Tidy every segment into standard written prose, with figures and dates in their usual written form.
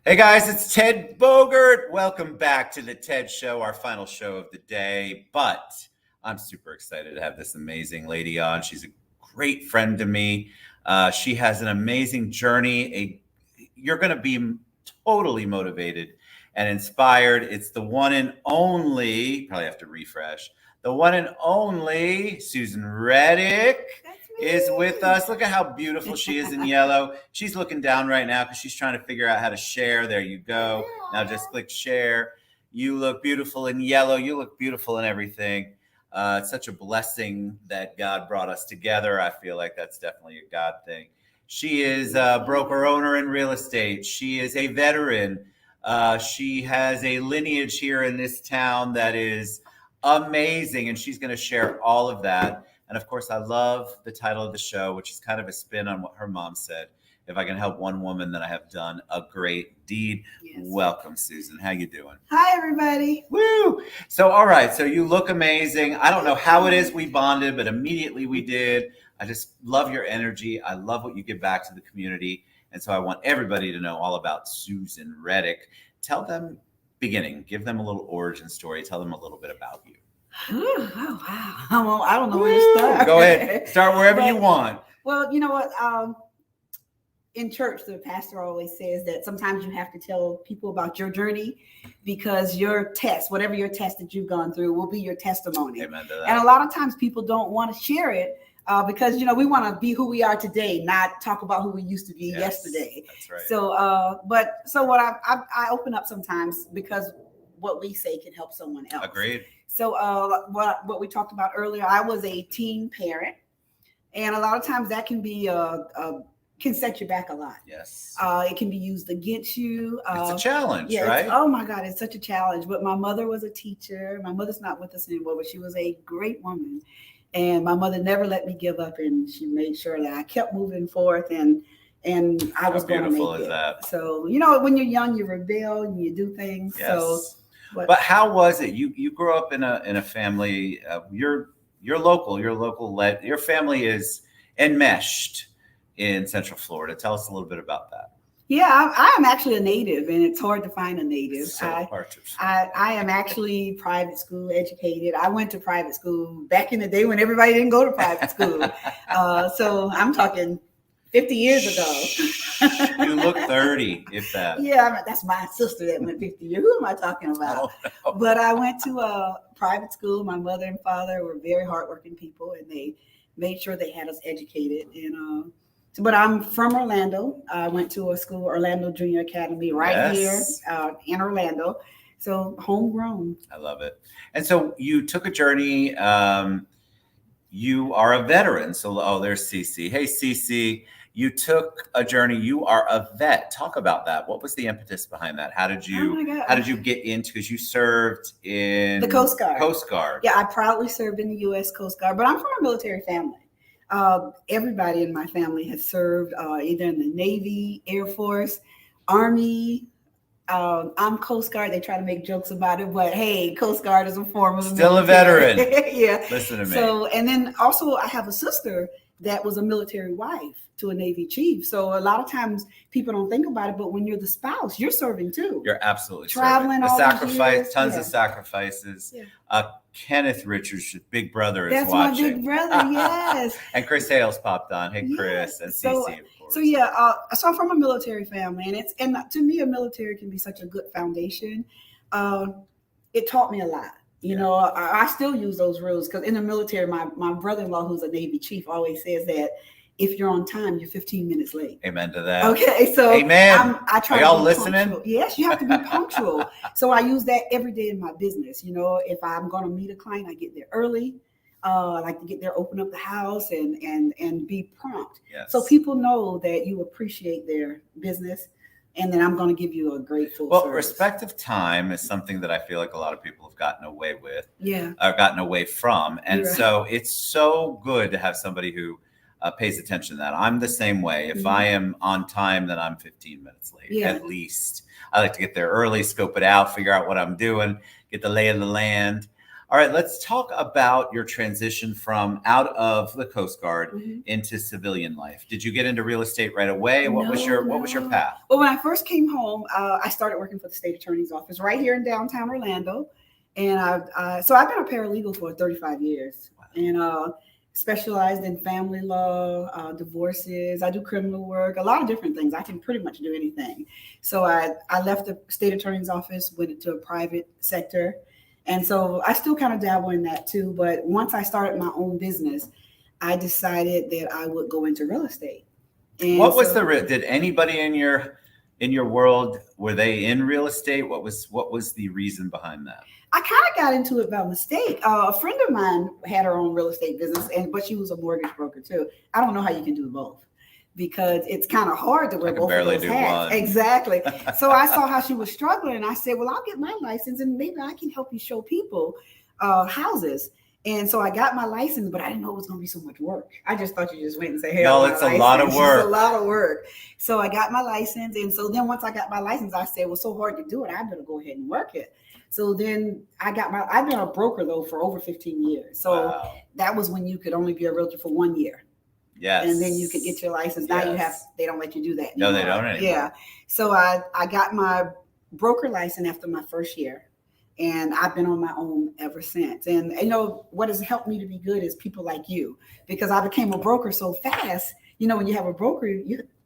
Hey guys, it's Ted Bogert. Welcome back to the TED Show, our final show of the day. But I'm super excited to have this amazing lady on. She's a great friend to me. She has an amazing journey. You're going to be totally motivated and inspired. It's the one and only, probably have to refresh, the one and only Susan Reddick is with us. Look at how beautiful she is in yellow. She's looking down right now because she's trying to figure out how to share. There you go. Now just click share. You look beautiful in yellow. You look beautiful in everything. It's such a blessing that God brought us together. I feel like that's definitely a God thing. She is a broker owner in real estate. She is a veteran. She has a lineage here in this town that is amazing, and she's going to share all of that. And of course, I love the title of the show, which is kind of a spin on what her mom said. If I can help one woman, then I have done a great deed. Yes. Welcome, Susan. How you doing? Hi, everybody. Woo! So, all right. So you look amazing. I don't know how it is we bonded, but immediately we did. I just love your energy. I love what you give back to the community. And so I want everybody to know all about Susan Reddick. Tell them beginning. Give them a little origin story. Tell them a little bit about you. Oh, wow. I don't know where to start. Go ahead. Start wherever you want. Well, you know what? In church, the pastor always says that sometimes you have to tell people about your journey because your test, whatever your test that you've gone through, will be your testimony. Amen to that. And a lot of times people don't want to share it because, we want to be who we are today, not talk about who we used to be yesterday. That's right. So what I open up sometimes because what we say can help someone else. Agreed. So what we talked about earlier, I was a teen parent, and a lot of times that can be can set you back a lot. Yes. It can be used against you. It's a challenge, right? Oh my God, it's such a challenge. But my mother was a teacher. My mother's not with us anymore, but she was a great woman. And my mother never let me give up, and she made sure that I kept moving forth and I was going to make it. How beautiful is that? So, when you're young, you rebel and you do things. Yes. So But how was it? You grew up in a family. You're local. Your family is enmeshed in Central Florida. Tell us a little bit about that. Yeah, I am actually a native, and it's hard to find a native. I am actually private school educated. I went to private school back in the day when everybody didn't go to private school. So I'm talking 50 years ago. You look 30, if that. Yeah, that's my sister that went 50 years. Who am I talking about? Oh, no. But I went to a private school. My mother and father were very hardworking people, and they made sure they had us educated. But I'm from Orlando. I went to a school, Orlando Junior Academy, here in Orlando. So homegrown. I love it. And so you took a journey. You are a veteran. So, there's Cece. Hey, Cece. You took a journey. You are a vet. Talk about that. What was the impetus behind that? How did you get into? Because you served in the Coast Guard. Coast Guard. Yeah, I proudly served in the U.S. Coast Guard. But I'm from a military family. Everybody in my family has served either in the Navy, Air Force, Army. I'm Coast Guard. They try to make jokes about it, but hey, Coast Guard is a form of still military. A veteran. Yeah. Listen to me. So, and then also I have a sister that was a military wife to a Navy chief. So a lot of times people don't think about it, but when you're the spouse, you're serving too. You're absolutely traveling. The sacrifice, tons of sacrifices. Yeah. Kenneth Richards, big brother, is watching. That's my big brother, yes. And Chris Hales popped on. Hey, Chris, and Cece, of course. So yeah, so I'm from a military family, and to me, a military can be such a good foundation. It taught me a lot. I still use those rules because in the military, my brother-in-law, who's a Navy chief, always says that if you're on time, you're 15 minutes late. Amen to that. Okay, so amen. I try. Are y'all listening? Punctual. Yes, you have to be punctual. So I use that every day in my business. If I'm going to meet a client, I get there early. I like to get there, open up the house, and be prompt. Yes. So people know that you appreciate their business. And then I'm going to give you a grateful service. Respect of time is something that I feel like a lot of people have gotten away with. Yeah. Or gotten away from. And so it's so good to have somebody who pays attention to that. I'm the same way. If I am on time, then I'm 15 minutes late, at least. I like to get there early, scope it out, figure out what I'm doing, get the lay of the land. All right, let's talk about your transition from out of the Coast Guard Mhm. into civilian life. Did you get into real estate right away? What was your No. path? Well, when I first came home, I started working for the state attorney's office right here in downtown Orlando, and so I've been a paralegal for 35 years, and specialized in family law, divorces. I do criminal work, a lot of different things. I can pretty much do anything. So I left the state attorney's office, went into a private sector. And so I still kind of dabble in that too. But once I started my own business, I decided that I would go into real estate. And what was did anybody in your world, were they in real estate? What was the reason behind that? I kind of got into it by mistake. A friend of mine had her own real estate business, but she was a mortgage broker too. I don't know how you can do both, because it's kind of hard to wear both of those hats. Exactly. So I saw how she was struggling, and I said, well, I'll get my license and maybe I can help you show people houses. And so I got my license, but I didn't know it was going to be so much work. I just thought you just went and say, hey, no, it's a lot of work. It's a lot of work. So I got my license. And so then once I got my license, I said, well, it's so hard to do it, I better go ahead and work it. So then I've been a broker though for over 15 years. So that was when you could only be a realtor for 1 year. Yes. And then you could get your license. Now they don't let you do that anymore. No, they don't anymore. Yeah. So I got my broker license after my first year. And I've been on my own ever since. And what has helped me to be good is people like you, because I became a broker so fast. When you have a broker,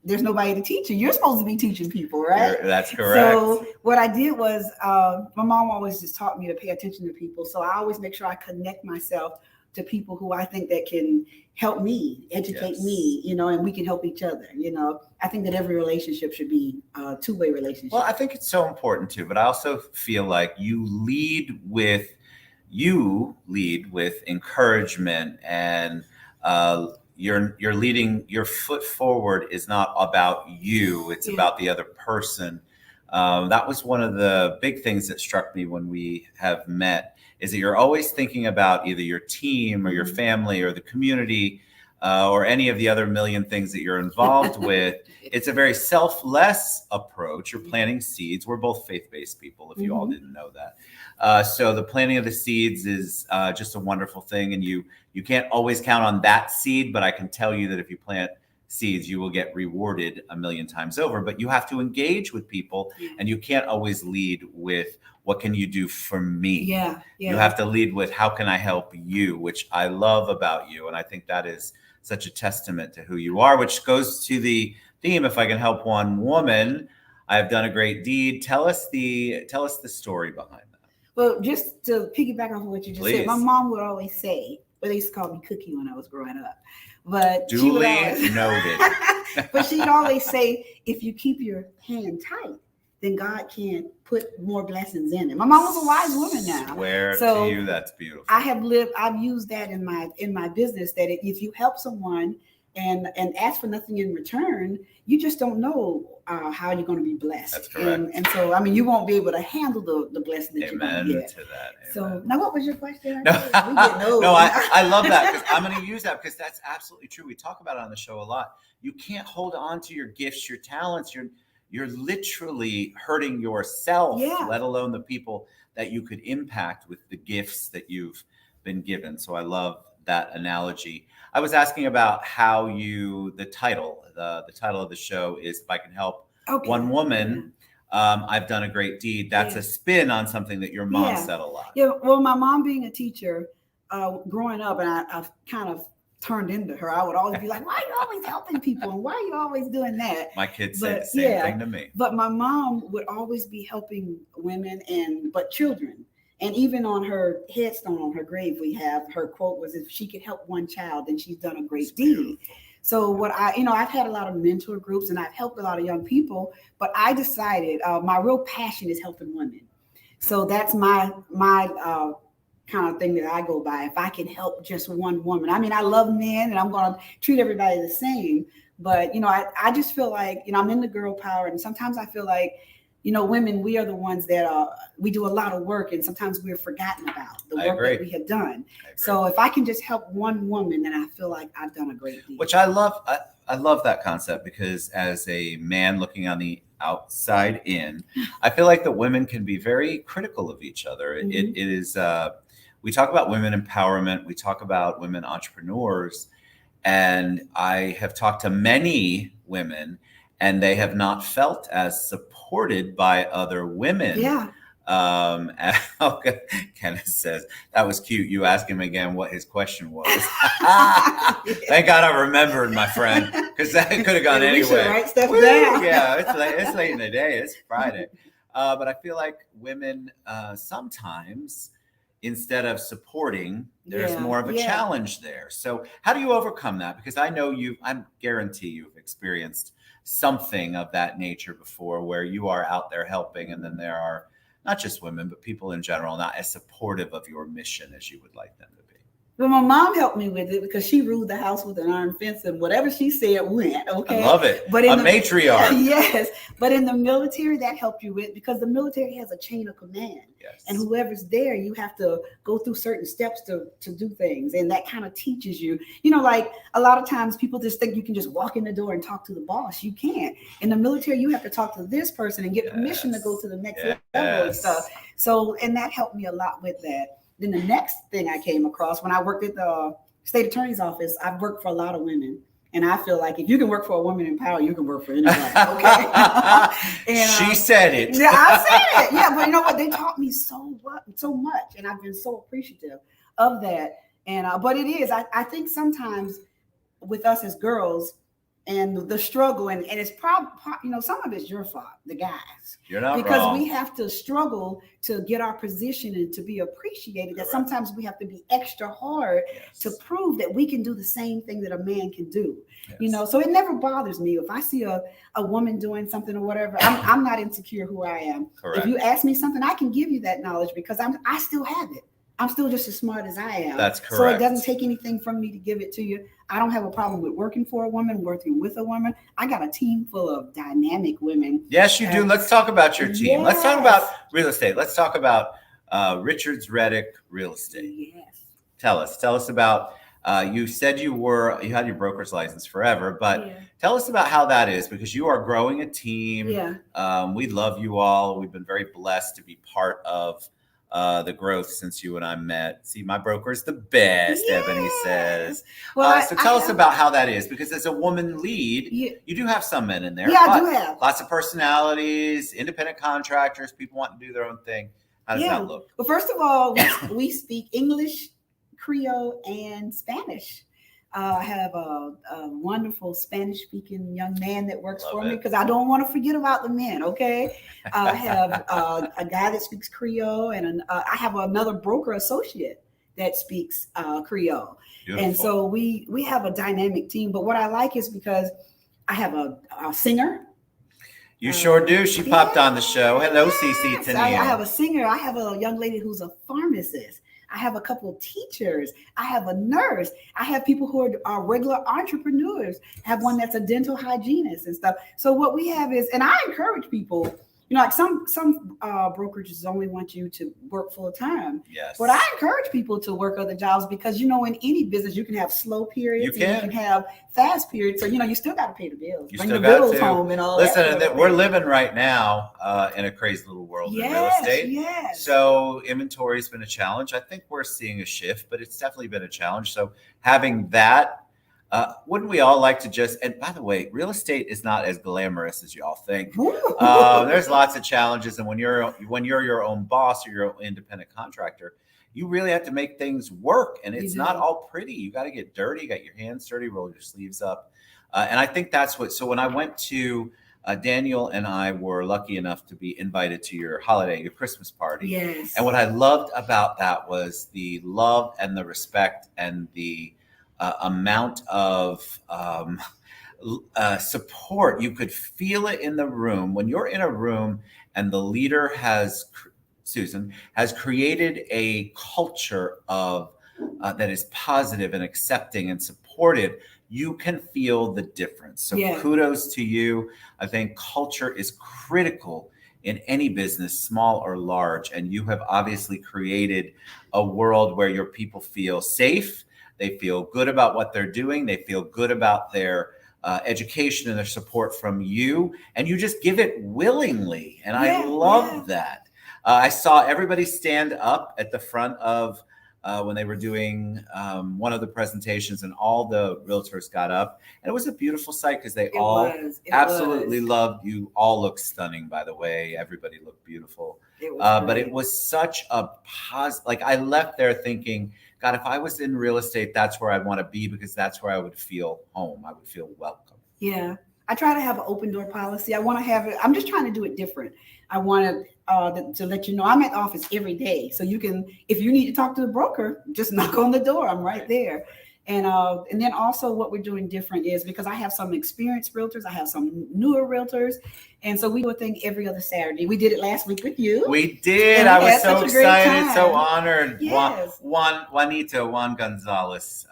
there's nobody to teach you. You're supposed to be teaching people, right? That's correct. So what I did was, my mom always just taught me to pay attention to people. So I always make sure I connect myself to people who I think that can help me, educate me, and we can help each other. I think that every relationship should be a two-way relationship. Well, I think it's so important too, but I also feel like you lead with encouragement, and you're leading. Your foot forward is not about you; it's about the other person. That was one of the big things that struck me when we have met, is that you're always thinking about either your team or your family or the community, or any of the other million things that you're involved with. It's a very selfless approach. You're planting seeds. We're both faith-based people, if you all didn't know that. So the planting of the seeds is just a wonderful thing. And you can't always count on that seed, but I can tell you that if you plant seeds, you will get rewarded a million times over. But you have to engage with people, and you can't always lead with, what can you do for me? Yeah. You have to lead with, how can I help you? Which I love about you. And I think that is such a testament to who you are, which goes to the theme, if I can help one woman, I've done a great deed. Tell us the story behind that. Well, just to piggyback off of what you just said, my mom would always say, they used to call me Cookie when I was growing up, but duly noted. But she'd always say, if you keep your hand tight, then God can put more blessings in it. My mom was a wise woman now. Swear to you, that's beautiful. I've used that in my business, that if you help someone and ask for nothing in return, you just don't know how you're going to be blessed. That's correct. And so, you won't be able to handle the blessing that you're going to get. To that. Amen. So now, what was your question? No, I love that, because I'm going to use that, because that's absolutely true. We talk about it on the show a lot. You can't hold on to your gifts, your talents, you're literally hurting yourself, let alone the people that you could impact with the gifts that you've been given. So I love that analogy. I was asking about how the title of the show is, if I can help one woman, I've done a great deed. That's a spin on something that your mom said a lot. Yeah, well, my mom being a teacher, growing up, and I've kind of turned into her. I would always be like, why are you always helping people? And why are you always doing that? My kids say the same thing to me. But my mom would always be helping women but children. And even on her headstone, on her grave, we have her quote was, if she could help one child, then she's done a great deed. So I've had a lot of mentor groups, and I've helped a lot of young people, but I decided my real passion is helping women. So that's my kind of thing that I go by. If I can help just one woman, I love men, and I'm going to treat everybody the same. But, I just feel like, I'm in the girl power. And sometimes I feel like, women, we are the ones that we do a lot of work, and sometimes we're forgotten about the work that we have done. So if I can just help one woman, then I feel like I've done a great deal. Which I love. I love that concept, because as a man looking on the outside in, I feel like the women can be very critical of each other. It is we talk about women empowerment, we talk about women entrepreneurs, and I have talked to many women, and they have not felt as supported by other women. Yeah. And Kenneth says, that was cute. You asked him again what his question was. Thank God I remembered, my friend, because that could have gone We should anywhere. write stuff down. Yeah, it's late in the day. It's Friday. But I feel like women sometimes, instead of supporting, there's more of a challenge there. So how do you overcome that? Because I know I guarantee you've experienced something of that nature before, where you are out there helping, and then there are not just women, but people in general not as supportive of your mission as you would like them to be. Well, my mom helped me with it because she ruled the house with an iron fence, and whatever she said went. Okay, I love it. But a matriarch. Yes, but in the military, that helped you with, because the military has a chain of command. Yes. And whoever's there, you have to go through certain steps to do things, and that kind of teaches you. Like a lot of times people just think you can just walk in the door and talk to the boss. You can't. In the military, you have to talk to this person and get permission to go to the next level and stuff. So, and that helped me a lot with that. Then the next thing I came across when I worked at the state attorney's office, I've worked for a lot of women. And I feel like if you can work for a woman in power, you can work for anybody. Okay. And, she said it. Yeah, I said it. Yeah, but you know what? They taught me so much, and I've been so appreciative of that. And but it is. I think sometimes with us as girls, and the struggle, and it's probably, some of it's your fault, the guys. You're not because wrong. We have to struggle to get our position and to be appreciated. That sometimes we have to be extra hard to prove that we can do the same thing that a man can do. So it never bothers me if I see a woman doing something or whatever. I'm not insecure who I am. Correct. If you ask me something, I can give you that knowledge because I still have it. I'm still just as smart as I am. That's correct. So it doesn't take anything from me to give it to you. I don't have a problem with working for a woman, working with a woman. I got a team full of dynamic women. Yes, you do. Let's talk about your team. Yes. Let's talk about real estate. Let's talk about Richards Reddick Realty. Yes. Tell us about, you said you had your broker's license forever, but tell us about how that is, because you are growing a team. Yeah. We love you all. We've been very blessed to be part of the growth since you and I met. See, my broker is the best, Ebony says. Well, so tell us about how that is, because as a woman lead, you do have some men in there. Yeah, I do have. Lots of personalities, independent contractors, people want to do their own thing. How does that look? Well, first of all, we speak English, Creole, and Spanish. I have a wonderful Spanish-speaking young man that works for me, because I don't want to forget about the men, okay? I have a guy that speaks Creole, and I have another broker associate that speaks Creole. Beautiful. And so we have a dynamic team. But what I like is because I have a singer. You sure do. She popped on the show. Hello, CC Tania. I have a singer. I have a young lady who's a pharmacist. I have a couple of teachers. I have a nurse. I have people who are regular entrepreneurs. I have one that's a dental hygienist and stuff. So what we have is, and I encourage people, like some brokerages only want you to work full time. Yes. But I encourage people to work other jobs, because in any business you can have slow periods and you can have fast periods. So you still got to pay the bills, bring the bills home, and all that. Listen, we're living right now in a crazy little world in real estate. Yes. So inventory has been a challenge. I think we're seeing a shift, but it's definitely been a challenge. So having that. Wouldn't we all like to and by the way, real estate is not as glamorous as you all think. There's lots of challenges. And when you're your own boss or your own independent contractor, you really have to make things work. And it's not all pretty. You got to get dirty, you got your hands dirty, roll your sleeves up. And I think that's so when I went to Daniel and I were lucky enough to be invited to your Christmas party. Yes. And what I loved about that was the love and the respect and the amount of support. You could feel it in the room. When you're in a room and the leader Susan has created a culture of that is positive and accepting and supportive, you can feel the difference. So kudos to you. I think culture is critical in any business, small or large. And you have obviously created a world where your people feel safe. They feel good about what they're doing. They feel good about their education and their support from you. And you just give it willingly. And I love that. I saw everybody stand up at the front of when they were doing one of the presentations, and all the realtors got up, and it was a beautiful sight because they all absolutely loved you. All looked stunning, by the way. Everybody looked beautiful. But it was such a positive. Like, I left there thinking, God, if I was in real estate, that's where I want to be, because that's where I would feel home. I would feel welcome. Yeah. I try to have an open door policy. I want to have it. I'm just trying to do it different. I want to let you know I'm at the office every day. So you can, if you need to talk to the broker, just knock on the door. I'm right there. And then also what we're doing different is, because I have some experienced realtors, I have some newer realtors. And so we do a thing every other Saturday. We did it last week with you. We did. I was so excited, so honored. Yes. Juan Gonzalez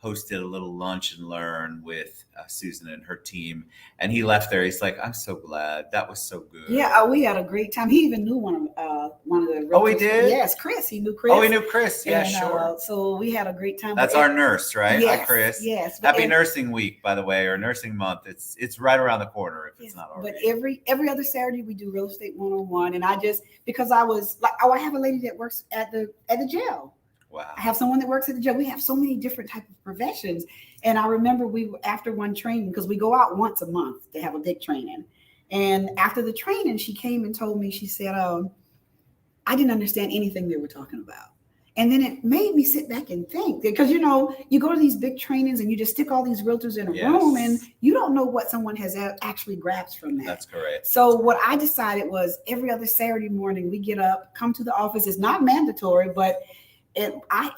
hosted a little lunch and learn with Susan and her team, and he left there. He's like, "I'm so glad. That was so good." Yeah, we had a great time. He even knew one of the realtors. Oh, he did? Yes, Chris. He knew Chris. Oh, he knew Chris. Yeah, and, sure. So we had a great time. That's our nurse, right? Yes, hi, Chris. Yes. Happy Nursing Week, by the way, or Nursing Month. It's right around the corner if it's not already. But every other Saturday we do real estate 101, and I just, because I was like, I have a lady that works at the jail. Wow. I have someone that works at the jail. We have so many different types of professions. And I remember after one training, because we go out once a month to have a big training. And after the training, she came and told me, she said, I didn't understand anything they were talking about. And then it made me sit back and think, because, you go to these big trainings and you just stick all these realtors in a room, and you don't know what someone has actually grasped from that. That's correct. So what I decided was, every other Saturday morning, we get up, come to the office. It's not mandatory, but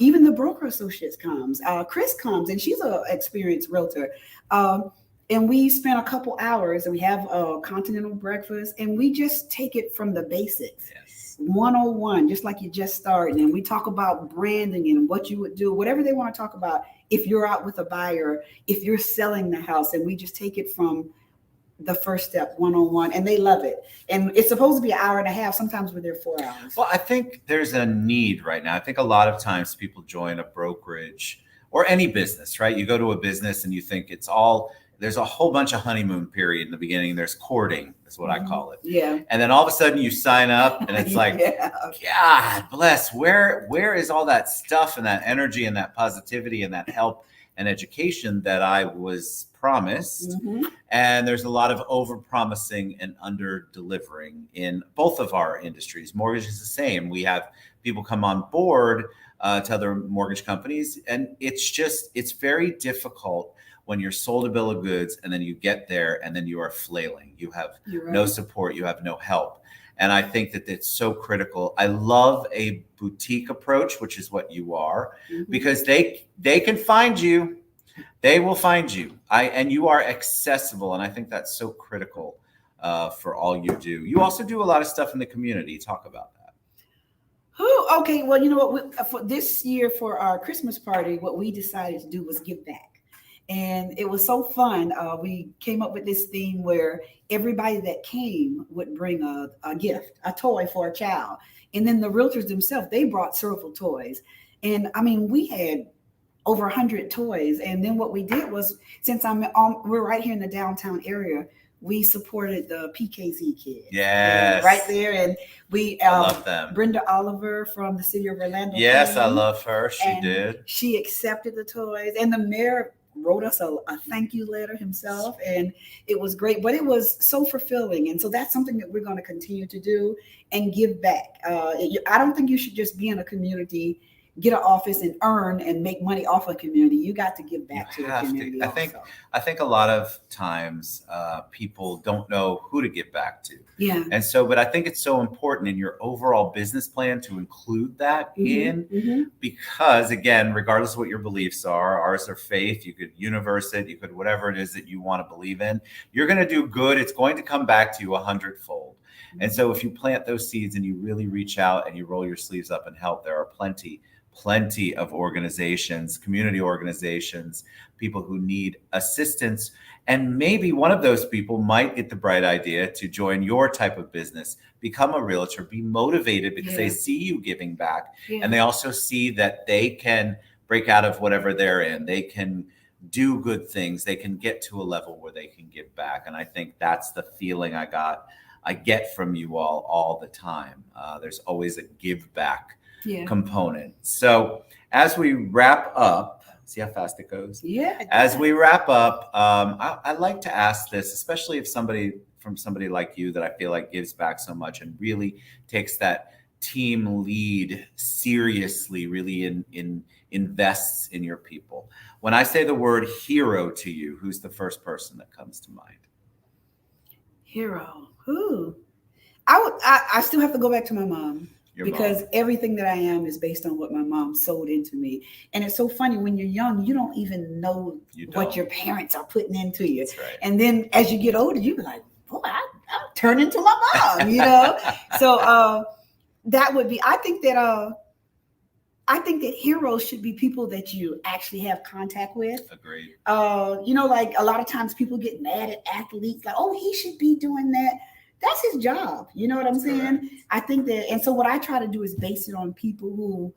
even the broker associates comes. Chris comes, and she's an experienced realtor. And we spend a couple hours, and we have a continental breakfast, and we just take it from the basics. Yes. 101, just like you just started. And we talk about branding and what you would do, whatever they want to talk about. If you're out with a buyer, if you're selling the house, and we just take it from the first step, 101, and they love it. And it's supposed to be an hour and a half. Sometimes we're there 4 hours. Well, I think there's a need right now. I think a lot of times people join a brokerage or any business, right? You go to a business and you think there's a whole bunch of honeymoon period in the beginning. There's courting, is what I call it. Yeah. And then all of a sudden you sign up, and it's like, God bless, where is all that stuff and that energy and that positivity and that help and education that I was promised? And there's a lot of over promising and under delivering in both of our industries. Mortgage is the same. We have people come on board to other mortgage companies, and it's very difficult when you're sold a bill of goods and then you get there and then you are flailing. You have no support, you have no help. And I think that it's so critical. I love a boutique approach, which is what you are, because they can find you. They will find you. And you are accessible. And I think that's so critical for all you do. You also do a lot of stuff in the community. Talk about that. Oh, okay. Well, you know what? For this year, for our Christmas party, what we decided to do was give back. And it was so fun. We came up with this theme where everybody that came would bring a gift, a toy for a child. And then the realtors themselves, they brought several toys. And I mean, we had over 100 toys. And then what we did was, since we're right here in the downtown area, we supported the PKZ kids. Yes. Right there. And we love them. Brenda Oliver from the city of Orlando. Yes, I love her. She did. She accepted the toys. And the mayor wrote us a thank you letter himself, and it was great, but it was so fulfilling. And so that's something that we're going to continue to do and give back. I don't think you should just be in a community, get an office and earn and make money off a community. You got to give back to the community. I think a lot of times people don't know who to give back to. Yeah. And so, but I think it's so important in your overall business plan to include that because, again, regardless of what your beliefs are, ours are faith, you could universe it, you could whatever it is that you want to believe in, you're going to do good. It's going to come back to you 100-fold. And so if you plant those seeds and you really reach out and you roll your sleeves up and help, there are plenty of organizations, community organizations, people who need assistance. And maybe one of those people might get the bright idea to join your type of business, become a realtor, be motivated because they see you giving back. And they also see that they can break out of whatever they're in. They can do good things. They can get to a level where they can give back. And I think that's the feeling I get from you all the time. There's always a give back Yeah. component. So as we wrap up, see how fast it goes? Yeah. As we wrap up, I like to ask this, especially if somebody like you that I feel like gives back so much and really takes that team lead seriously, really invests in your people. When I say the word hero to you, who's the first person that comes to mind? Hero. Who? I still have to go back to my mom. Your Because mom. everything that I am is based on what my mom sold into me. And it's so funny when you're young, you don't even know what your parents are putting into you. That's right. And then as you get older, you be like, boy, I'm turning to my mom, you know? So that would be, I think that heroes should be people that you actually have contact with. Agreed. You know, like a lot of times people get mad at athletes, like, oh, he should be doing that. That's his job. You know what I'm saying? Correct. I think that, and so what I try to do is base it on people who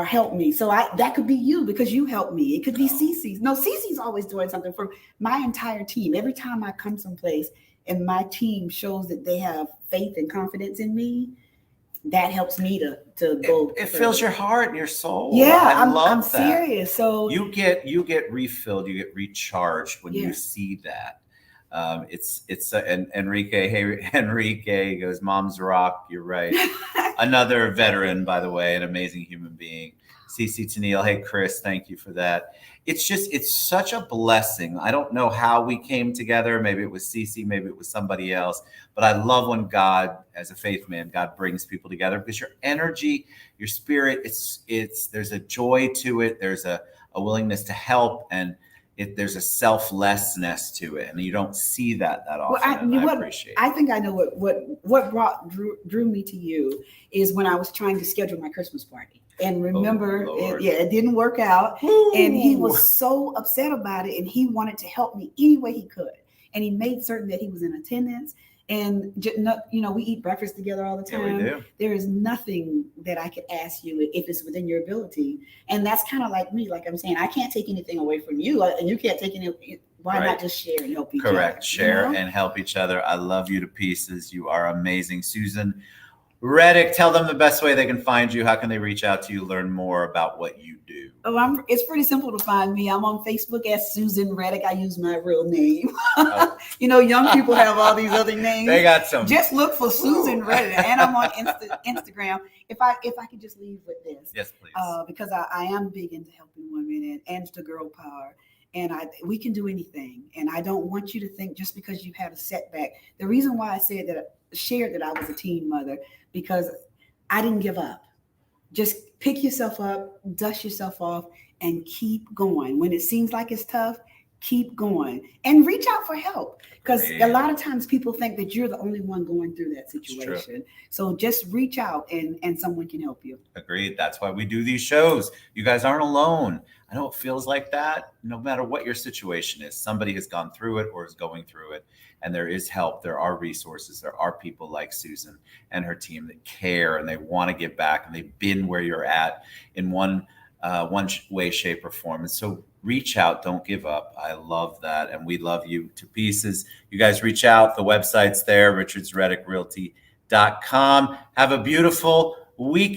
help me. So that could be you because you helped me. It could be Cece's. No, Cece's always doing something for my entire team. Every time I come someplace and my team shows that they have faith and confidence in me, that helps me to go. It fills your heart and your soul. Yeah, I love I'm that. serious. So you get refilled, you get recharged when you see that. It's and Enrique. Hey, Enrique goes, "Mom's rock." You're right. Another veteran, by the way, an amazing human being. CC Tennille. Hey, Chris, thank you for that. It's such a blessing. I don't know how we came together. Maybe it was CC, maybe it was somebody else. But I love when God, as a faith man, God brings people together because your energy, your spirit, there's a joy to it. There's a willingness to help, and there's a selflessness to it, and you don't see that often. Well, I appreciate it. I think I know what drew me to you is when I was trying to schedule my Christmas party. And remember, it didn't work out. Ooh. And he was so upset about it, and he wanted to help me any way he could. And he made certain that he was in attendance. And you know, we eat breakfast together all the time. Yeah, we do. There is nothing that I could ask you if it's within your ability. And that's kind of like me. Like I'm saying, I can't take anything away from you, and you can't take any. Why not just share and help each other? Correct. Share and help each other. I love you to pieces. You are amazing, Susan Reddick. Tell them the best way they can find you. How can they reach out to you, learn more about what you do? Oh, it's pretty simple to find me. I'm on Facebook as Susan Reddick. I use my real name. You know, young people have all these other names. They got some. Just look for Susan Reddick, and I'm on Instagram. If I could just leave with this, yes, please, because I am big into helping women and to girl power. And we can do anything. And I don't want you to think just because you had a setback. The reason why I shared that I was a teen mother, because I didn't give up. Just pick yourself up, dust yourself off, and keep going. When it seems like it's tough, keep going and reach out for help. Because a lot of times people think that you're the only one going through that situation. So just reach out and someone can help you. Agreed. That's why we do these shows. You guys aren't alone. I know it feels like that. No matter what your situation is, somebody has gone through it or is going through it. And there is help. There are resources. There are people like Susan and her team that care and they want to give back. And they've been where you're at in one way, shape, or form. And so reach out. Don't give up. I love that. And we love you to pieces. You guys reach out. The website's there, richardsreddickrealty.com. Have a beautiful week.